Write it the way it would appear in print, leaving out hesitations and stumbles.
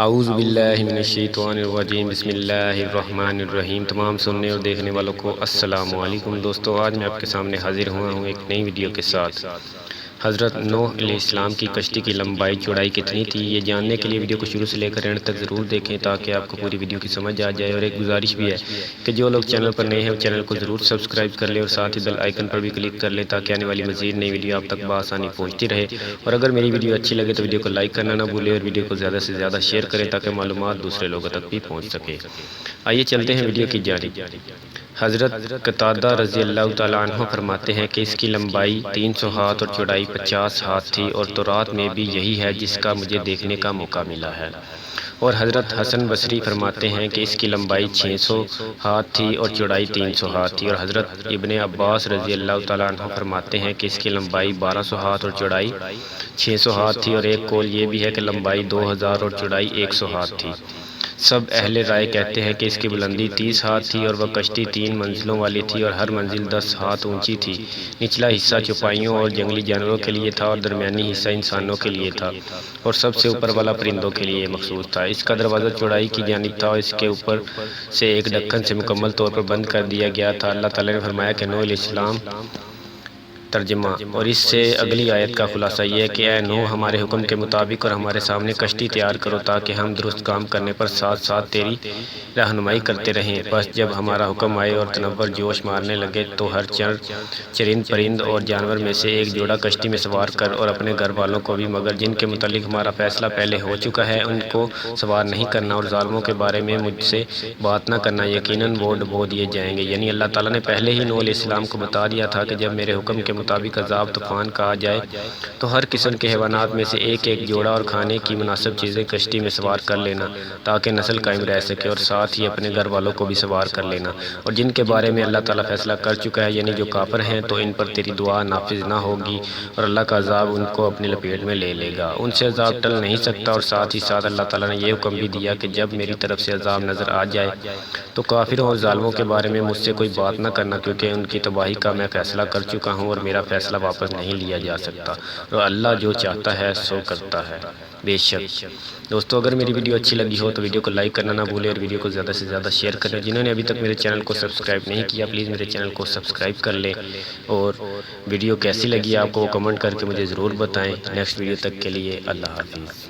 اعوذ باللہ من الشیطان الرجیم، بسم اللہ الرحمن الرحیم۔ تمام سننے اور دیکھنے والوں کو السلام علیکم۔ دوستو، آج میں آپ کے سامنے حاضر ہوا ہوں ایک نئی ویڈیو کے ساتھ۔ حضرت نوح علیہ السلام کی کشتی کی لمبائی چوڑائی کتنی تھی، یہ جاننے کے لیے ویڈیو کو شروع سے لے کر اینڈ تک ضرور دیکھیں تاکہ آپ کو پوری ویڈیو کی سمجھ آ جائے۔ اور ایک گزارش بھی ہے کہ جو لوگ چینل پر نئے ہیں وہ چینل کو ضرور سبسکرائب کر لیں اور ساتھ ہی بیل آئیکن پر بھی کلک کر لیں تاکہ آنے والی مزید نئی ویڈیو آپ تک بآسانی پہنچتی رہے۔ اور اگر میری ویڈیو اچھی لگے تو ویڈیو کو لائک کرنا نہ بھولیں اور ویڈیو کو زیادہ سے زیادہ شیئر کریں تاکہ معلومات دوسرے لوگوں تک بھی پہنچ سکے۔ آئیے چلتے ہیں ویڈیو کی جانب۔ حضرت قتادہ رضی اللہ تعالیٰ عنہ فرماتے ہیں کہ اس کی لمبائی 300 ہاتھ اور چوڑائی 50 ہاتھ تھی، اور تورات میں بھی یہی ہے جس کا مجھے دیکھنے کا موقع ملا ہے۔ اور حضرت حسن بصری فرماتے ہیں کہ اس کی لمبائی 600 ہاتھ تھی اور چوڑائی 300 ہاتھ تھی، اور حضرت ابن عباس رضی اللہ تعالیٰ عنہ فرماتے ہیں کہ اس کی لمبائی 1200 ہاتھ اور چوڑائی 600 ہاتھ تھی، اور ایک قول یہ بھی ہے کہ لمبائی 2000 اور چوڑائی 100 ہاتھ تھی۔ سب اہل رائے کہتے ہیں کہ اس کی بلندی 30 ہاتھ تھی، اور وہ کشتی 3 منزلوں والی تھی، اور ہر منزل 10 ہاتھ اونچی تھی۔ نچلا حصہ چوپائیوں اور جنگلی جانوروں کے لیے تھا، اور درمیانی حصہ انسانوں کے لیے تھا، اور سب سے اوپر والا پرندوں کے لیے مخصوص تھا۔ اس کا دروازہ چوڑائی کی جانب تھا، اور اس کے اوپر سے ایک ڈھکن سے مکمل طور پر بند کر دیا گیا تھا۔ اللہ تعالیٰ نے فرمایا کہ نوح علیہ السلام ترجمہ، اور اس سے اگلی آیت کا خلاصہ یہ ہے کہ اے نوح، ہمارے حکم کے مطابق اور ہمارے سامنے کشتی تیار کرو تاکہ ہم درست کام کرنے پر ساتھ ساتھ تیری رہنمائی کرتے رہیں۔ بس جب ہمارا حکم آئے اور تنور جوش مارنے لگے تو ہر چرند پرند اور جانور میں سے ایک جوڑا کشتی میں سوار کر، اور اپنے گھر والوں کو بھی، مگر جن کے متعلق ہمارا فیصلہ پہلے ہو چکا ہے ان کو سوار نہیں کرنا، اور ظالموں کے بارے میں مجھ سے بات نہ کرنا، یقیناً وہ ڈبو دیے جائیں گے۔ یعنی اللہ تعالیٰ نے پہلے ہی نوح علیہ السلام کو بتا دیا تھا کہ جب میرے حکم کے مطابق عذاب طوفان کا آ جائے تو ہر قسم کے حیوانات میں سے ایک ایک جوڑا اور کھانے کی مناسب چیزیں کشتی میں سوار کر لینا تاکہ نسل قائم رہ سکے، اور ساتھ ہی اپنے گھر والوں کو بھی سوار کر لینا۔ اور جن کے بارے میں اللہ تعالیٰ فیصلہ کر چکا ہے، یعنی جو کافر ہیں، تو ان پر تیری دعا نافذ نہ ہوگی، اور اللہ کا عذاب ان کو اپنی لپیٹ میں لے لے گا، ان سے عذاب ٹل نہیں سکتا۔ اور ساتھ ہی ساتھ اللہ تعالیٰ نے یہ حکم بھی دیا کہ جب میری طرف سے عذاب نظر آ جائے تو کافروں اور ظالموں کے بارے میں مجھ سے کوئی بات نہ کرنا، کیونکہ ان کی تباہی کا میں فیصلہ کر چکا ہوں اور میرا فیصلہ واپس نہیں لیا جا سکتا، اور اللہ جو چاہتا ہے سو کرتا ہے بے شک۔ دوستو، اگر میری ویڈیو اچھی لگی ہو تو ویڈیو کو لائک کرنا نہ بھولیں اور ویڈیو کو زیادہ سے زیادہ شیئر کریں۔ جنہوں نے ابھی تک میرے چینل کو سبسکرائب نہیں کیا پلیز میرے چینل کو سبسکرائب کر لیں، اور ویڈیو کیسی لگی آپ کو وہ کمنٹ کر کے مجھے ضرور بتائیں۔ نیکسٹ ویڈیو تک کے لیے اللہ حافظ۔